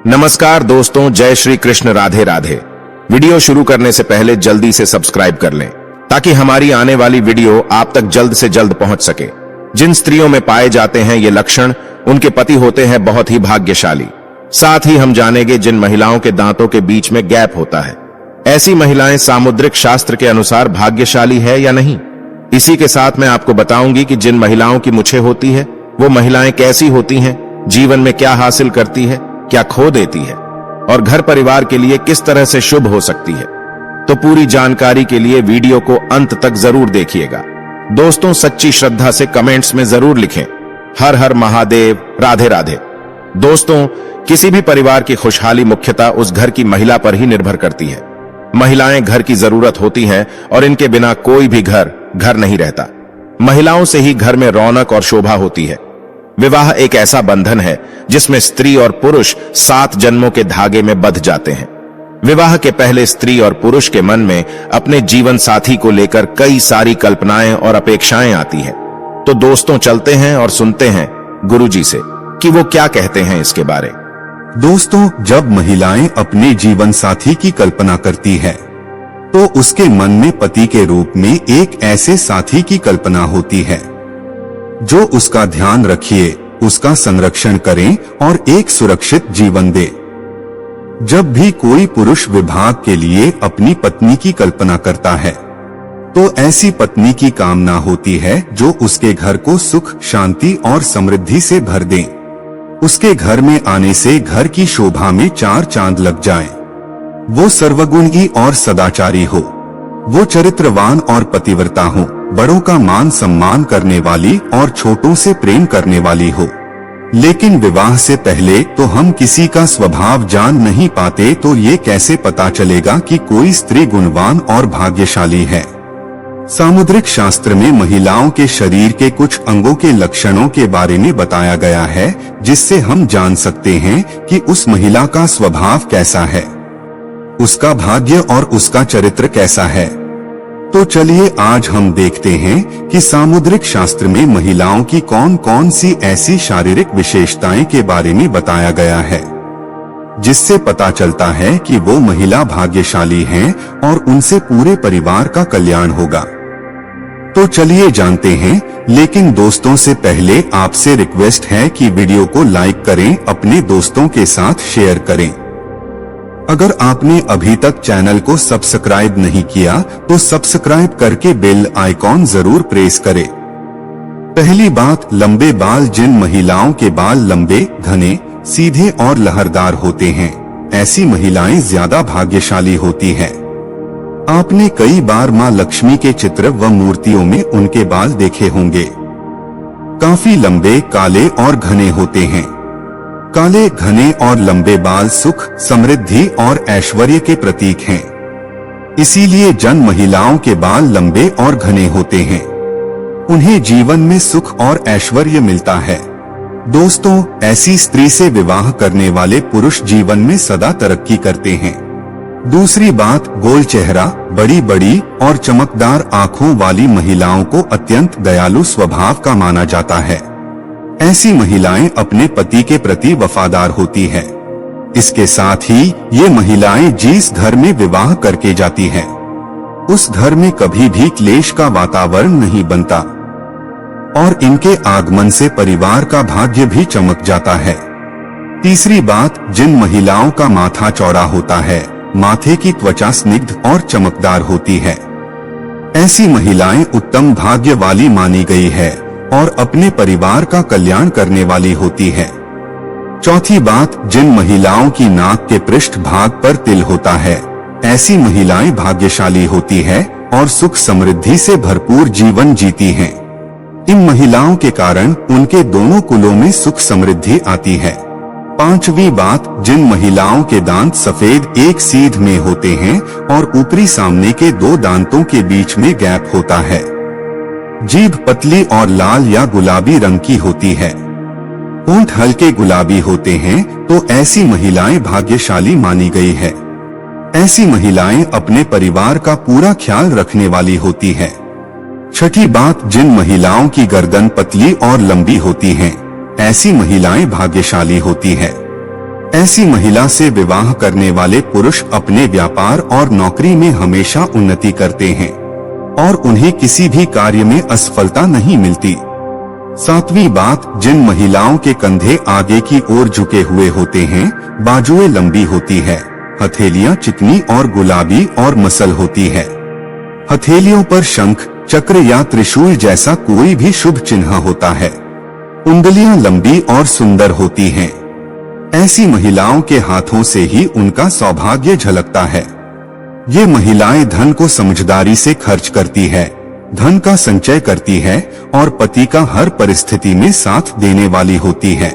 नमस्कार दोस्तों, जय श्री कृष्ण, राधे राधे। वीडियो शुरू करने से पहले जल्दी से सब्सक्राइब कर लें ताकि हमारी आने वाली वीडियो आप तक जल्द से जल्द पहुंच सके। जिन स्त्रियों में पाए जाते हैं ये लक्षण, उनके पति होते हैं बहुत ही भाग्यशाली। साथ ही हम जानेंगे जिन महिलाओं के दांतों के बीच में गैप होता है, ऐसी महिलाएं सामुद्रिक शास्त्र के अनुसार भाग्यशाली है या नहीं। इसी के साथ मैं आपको बताऊंगी कि जिन महिलाओं की मुछें होती है वो महिलाएं कैसी होती हैं, जीवन में क्या हासिल करती है, क्या खो देती है और घर परिवार के लिए किस तरह से शुभ हो सकती है। तो पूरी जानकारी के लिए वीडियो को अंत तक जरूर देखिएगा। दोस्तों, सच्ची श्रद्धा से कमेंट्स में जरूर लिखें हर हर महादेव, राधे राधे। दोस्तों, किसी भी परिवार की खुशहाली मुख्यतः उस घर की महिला पर ही निर्भर करती है। महिलाएं घर की जरूरत होती हैं और इनके बिना कोई भी घर नहीं रहता। महिलाओं से ही घर में रौनक और शोभा होती है। विवाह एक ऐसा बंधन है जिसमें स्त्री और पुरुष 7 जन्मों के धागे में बंध जाते हैं। विवाह के पहले स्त्री और पुरुष के मन में अपने जीवन साथी को लेकर कई सारी कल्पनाएं और अपेक्षाएं आती हैं। तो दोस्तों, चलते हैं और सुनते हैं गुरुजी से कि वो क्या कहते हैं इसके बारे। दोस्तों, जब महिलाएं अपने जीवन साथी की कल्पना करती है तो उसके मन में पति के रूप में एक ऐसे साथी की कल्पना होती है जो उसका ध्यान रखे, उसका संरक्षण करे और एक सुरक्षित जीवन दे। जब भी कोई पुरुष विवाह के लिए अपनी पत्नी की कल्पना करता है तो ऐसी पत्नी की कामना होती है जो उसके घर को सुख, शांति और समृद्धि से भर दे। उसके घर में आने से घर की शोभा में 4 चांद लग जाएं। वो सर्वगुणी और सदाचारी हो, वो चरित्रवान और पतिव्रता हो, बड़ों का मान सम्मान करने वाली और छोटों से प्रेम करने वाली हो। लेकिन विवाह से पहले तो हम किसी का स्वभाव जान नहीं पाते, तो ये कैसे पता चलेगा कि कोई स्त्री गुणवान और भाग्यशाली है। सामुद्रिक शास्त्र में महिलाओं के शरीर के कुछ अंगों के लक्षणों के बारे में बताया गया है, जिससे हम जान सकते हैं कि उस महिला का स्वभाव कैसा है, उसका भाग्य और उसका चरित्र कैसा है। तो चलिए आज हम देखते हैं कि सामुद्रिक शास्त्र में महिलाओं की कौन कौन सी ऐसी शारीरिक विशेषताएं के बारे में बताया गया है, जिससे पता चलता है कि वो महिला भाग्यशाली हैं और उनसे पूरे परिवार का कल्याण होगा। तो चलिए जानते हैं, लेकिन दोस्तों से पहले आपसे रिक्वेस्ट है कि वीडियो को लाइक करें, अपने दोस्तों के साथ शेयर करें। अगर आपने अभी तक चैनल को सब्सक्राइब नहीं किया तो सब्सक्राइब करके बेल आइकॉन जरूर प्रेस करें। पहली बात, लंबे बाल। जिन महिलाओं के बाल लंबे, घने, सीधे और लहरदार होते हैं, ऐसी महिलाएं ज्यादा भाग्यशाली होती हैं। आपने कई बार मां लक्ष्मी के चित्र व मूर्तियों में उनके बाल देखे होंगे। काफी लंबे, काले और घने होते हैं। काले, घने और लंबे बाल सुख, समृद्धि और ऐश्वर्य के प्रतीक हैं। इसीलिए जन महिलाओं के बाल लंबे और घने होते हैं। उन्हें जीवन में सुख और ऐश्वर्य मिलता है। दोस्तों, ऐसी स्त्री से विवाह करने वाले पुरुष जीवन में सदा तरक्की करते हैं। दूसरी बात, गोल चेहरा। बड़ी बड़ी और चमकदार आंखों वाली महिलाओं को अत्यंत दयालु स्वभाव का माना जाता है। ऐसी महिलाएं अपने पति के प्रति वफादार होती है। इसके साथ ही ये महिलाएं जिस घर में विवाह करके जाती हैं, उस घर में कभी भी क्लेश का वातावरण नहीं बनता और इनके आगमन से परिवार का भाग्य भी चमक जाता है। तीसरी बात, जिन महिलाओं का माथा चौड़ा होता है, माथे की त्वचा स्निग्ध और चमकदार होती है, ऐसी महिलाएं उत्तम भाग्य वाली मानी गई है और अपने परिवार का कल्याण करने वाली होती है। चौथी बात, जिन महिलाओं की नाक के पृष्ठ भाग पर तिल होता है, ऐसी महिलाएं भाग्यशाली होती है और सुख समृद्धि से भरपूर जीवन जीती हैं। इन महिलाओं के कारण उनके दोनों कुलों में सुख समृद्धि आती है। पांचवी बात, जिन महिलाओं के दांत सफेद एक सीध में होते हैं और ऊपरी सामने के 2 दांतों के बीच में गैप होता है। जीभ पतली और लाल या गुलाबी रंग की होती है। होंठ हल्के गुलाबी होते हैं, तो ऐसी महिलाएं भाग्यशाली मानी गई है। ऐसी महिलाएं अपने परिवार का पूरा ख्याल रखने वाली होती है। छठी बात, जिन महिलाओं की गर्दन पतली और लंबी होती है, ऐसी महिलाएं भाग्यशाली होती है। ऐसी महिला से विवाह करने वाले पुरुष अपने व्यापार और नौकरी में हमेशा उन्नति करते हैं और उन्हें किसी भी कार्य में असफलता नहीं मिलती। 7वीं बात, जिन महिलाओं के कंधे आगे की ओर झुके हुए होते हैं, बाजुएं लंबी होती है, हथेलियां चिकनी और गुलाबी और मसल होती है। हथेलियों पर शंख, चक्र या त्रिशूल जैसा कोई भी शुभ चिन्ह होता है। उंगलियां लंबी और सुंदर होती हैं। ऐसी महिलाओं के हाथों से ही उनका सौभाग्य झलकता है। ये महिलाएं धन को समझदारी से खर्च करती है, धन का संचय करती है और पति का हर परिस्थिति में साथ देने वाली होती है।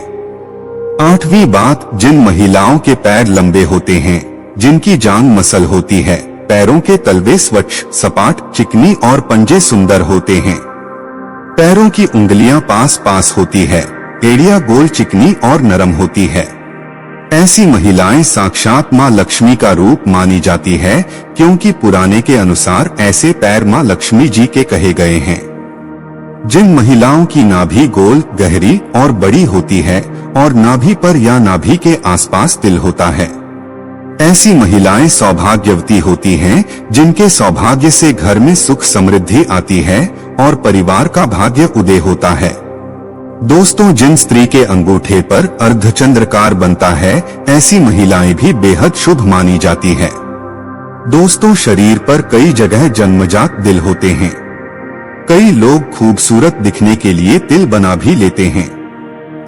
8वीं बात, जिन महिलाओं के पैर लंबे होते हैं, जिनकी जांघ मसल होती है, पैरों के तलवे स्वच्छ, सपाट, चिकनी और पंजे सुंदर होते हैं। पैरों की उंगलियां पास पास होती है, एड़ियां गोल, चिकनी और नरम होती है। ऐसी महिलाएं साक्षात मां लक्ष्मी का रूप मानी जाती है, क्योंकि पुराने के अनुसार ऐसे पैर मां लक्ष्मी जी के कहे गए हैं। जिन महिलाओं की नाभि गोल, गहरी और बड़ी होती है और नाभि पर या नाभि के आसपास तिल होता है, ऐसी महिलाएं सौभाग्यवती होती हैं, जिनके सौभाग्य से घर में सुख समृद्धि आती है और परिवार का भाग्य उदय होता है। दोस्तों, जिन स्त्री के अंगूठे पर अर्धचंद्रकार बनता है, ऐसी महिलाएं भी बेहद शुभ मानी जाती है। दोस्तों, शरीर पर कई जगह जन्मजात दिल होते हैं। कई लोग खूबसूरत दिखने के लिए तिल बना भी लेते हैं।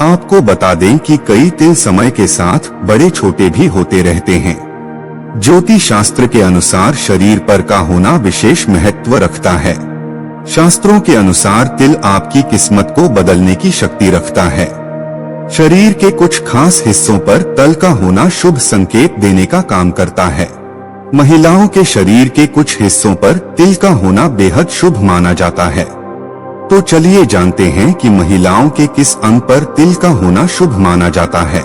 आपको बता दें कि कई तिल समय के साथ बड़े छोटे भी होते रहते हैं। ज्योतिष शास्त्र के अनुसार शरीर पर का होना विशेष महत्व रखता है। शास्त्रों के अनुसार तिल आपकी किस्मत को बदलने की शक्ति रखता है। शरीर के कुछ खास हिस्सों पर तल का होना शुभ संकेत देने का काम करता है। महिलाओं के शरीर के कुछ हिस्सों पर तिल का होना बेहद शुभ माना जाता है। तो चलिए जानते हैं कि महिलाओं के किस अंग पर तिल का होना शुभ माना जाता है।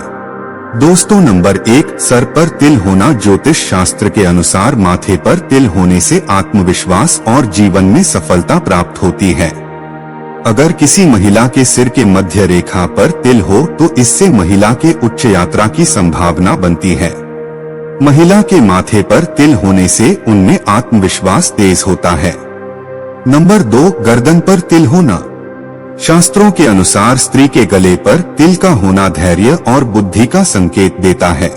दोस्तों, नंबर 1, सर पर तिल होना। ज्योतिष शास्त्र के अनुसार माथे पर तिल होने से आत्मविश्वास और जीवन में सफलता प्राप्त होती है। अगर किसी महिला के सिर के मध्य रेखा पर तिल हो तो इससे महिला के उच्च यात्रा की संभावना बनती है। महिला के माथे पर तिल होने से उनमें आत्मविश्वास तेज होता है। नंबर 2, गर्दन पर तिल होना। शास्त्रों के अनुसार स्त्री के गले पर तिल का होना धैर्य और बुद्धि का संकेत देता है।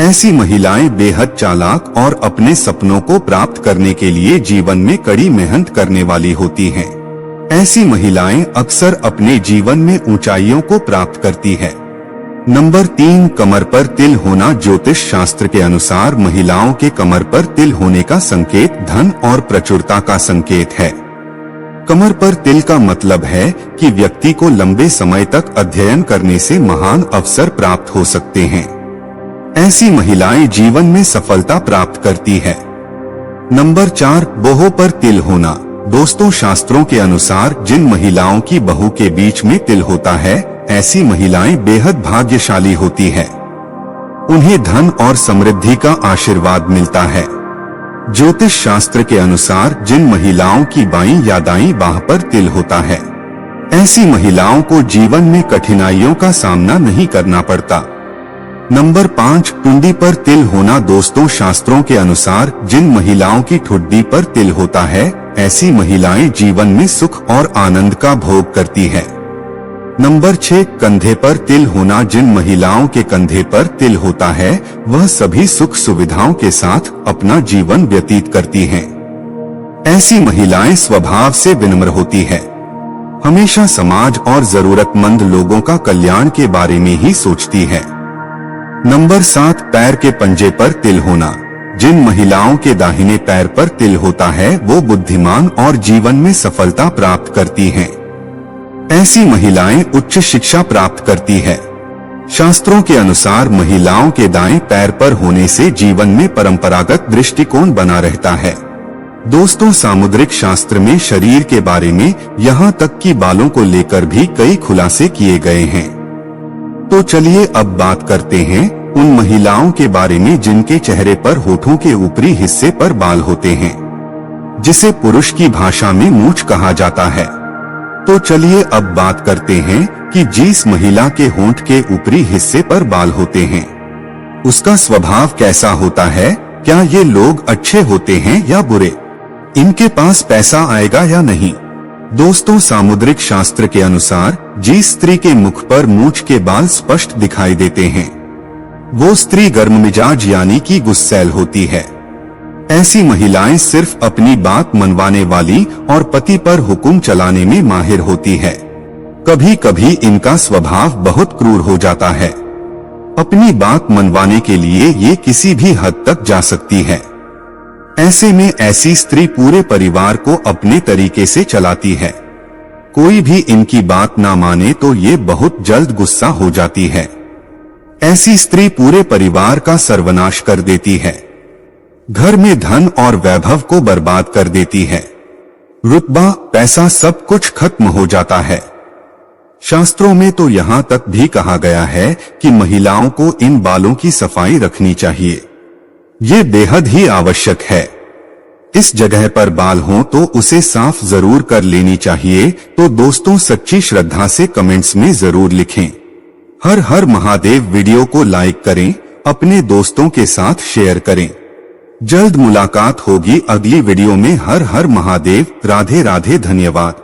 ऐसी महिलाएं बेहद चालाक और अपने सपनों को प्राप्त करने के लिए जीवन में कड़ी मेहनत करने वाली होती हैं। ऐसी महिलाएं अक्सर अपने जीवन में ऊंचाइयों को प्राप्त करती है। नंबर 3, कमर पर तिल होना। ज्योतिष शास्त्र के अनुसार महिलाओं के कमर पर तिल होने का संकेत धन और प्रचुरता का संकेत है। कमर पर तिल का मतलब है कि व्यक्ति को लंबे समय तक अध्ययन करने से महान अवसर प्राप्त हो सकते हैं। ऐसी महिलाएं जीवन में सफलता प्राप्त करती है। नंबर 4, बहू पर तिल होना। दोस्तों, शास्त्रों के अनुसार जिन महिलाओं की बहू के बीच में तिल होता है, ऐसी महिलाएं बेहद भाग्यशाली होती है। उन्हें धन और समृद्धि का आशीर्वाद मिलता है। ज्योतिष शास्त्र के अनुसार जिन महिलाओं की बाईं या दाईं बाह पर तिल होता है, ऐसी महिलाओं को जीवन में कठिनाइयों का सामना नहीं करना पड़ता। नंबर 5, ठुड्डी पर तिल होना। दोस्तों, शास्त्रों के अनुसार जिन महिलाओं की ठुड्डी पर तिल होता है, ऐसी महिलाएं जीवन में सुख और आनंद का भोग करती है। नंबर 6, कंधे पर तिल होना। जिन महिलाओं के कंधे पर तिल होता है, वह सभी सुख सुविधाओं के साथ अपना जीवन व्यतीत करती हैं। ऐसी महिलाएं स्वभाव से विनम्र होती है, हमेशा समाज और जरूरतमंद लोगों का कल्याण के बारे में ही सोचती है। नंबर 7, पैर के पंजे पर तिल होना। जिन महिलाओं के दाहिने पैर पर तिल होता है, वो बुद्धिमान और जीवन में सफलता प्राप्त करती हैं। ऐसी महिलाएं उच्च शिक्षा प्राप्त करती है। शास्त्रों के अनुसार महिलाओं के दाएं पैर पर होने से जीवन में परंपरागत दृष्टिकोण बना रहता है। दोस्तों, सामुद्रिक शास्त्र में शरीर के बारे में यहाँ तक कि बालों को लेकर भी कई खुलासे किए गए हैं। तो चलिए अब बात करते हैं उन महिलाओं के बारे में जिनके चेहरे पर होठों के ऊपरी हिस्से पर बाल होते हैं, जिसे पुरुष की भाषा में मूंछ कहा जाता है। तो चलिए अब बात करते हैं कि जिस महिला के होंठ के ऊपरी हिस्से पर बाल होते हैं, उसका स्वभाव कैसा होता है, क्या ये लोग अच्छे होते हैं या बुरे, इनके पास पैसा आएगा या नहीं। दोस्तों, सामुद्रिक शास्त्र के अनुसार जिस स्त्री के मुख पर मूंछ के बाल स्पष्ट दिखाई देते हैं वो स्त्री गर्म मिजाज यानी कि गुस्सैल होती है। ऐसी महिलाएं सिर्फ अपनी बात मनवाने वाली और पति पर हुक्म चलाने में माहिर होती है। कभी कभी इनका स्वभाव बहुत क्रूर हो जाता है। अपनी बात मनवाने के लिए ये किसी भी हद तक जा सकती है। ऐसे में ऐसी स्त्री पूरे परिवार को अपने तरीके से चलाती है। कोई भी इनकी बात ना माने तो ये बहुत जल्द गुस्सा हो जाती है। ऐसी स्त्री पूरे परिवार का सर्वनाश कर देती है, घर में धन और वैभव को बर्बाद कर देती है। रुतबा, पैसा सब कुछ खत्म हो जाता है। शास्त्रों में तो यहाँ तक भी कहा गया है कि महिलाओं को इन बालों की सफाई रखनी चाहिए। ये बेहद ही आवश्यक है। इस जगह पर बाल हो तो उसे साफ जरूर कर लेनी चाहिए। तो दोस्तों, सच्ची श्रद्धा से कमेंट्स में जरूर लिखें। हर हर महादेव। वीडियो को लाइक करें, अपने दोस्तों के साथ शेयर करें। जल्द मुलाकात होगी अगली वीडियो में। हर हर महादेव। राधे राधे। धन्यवाद।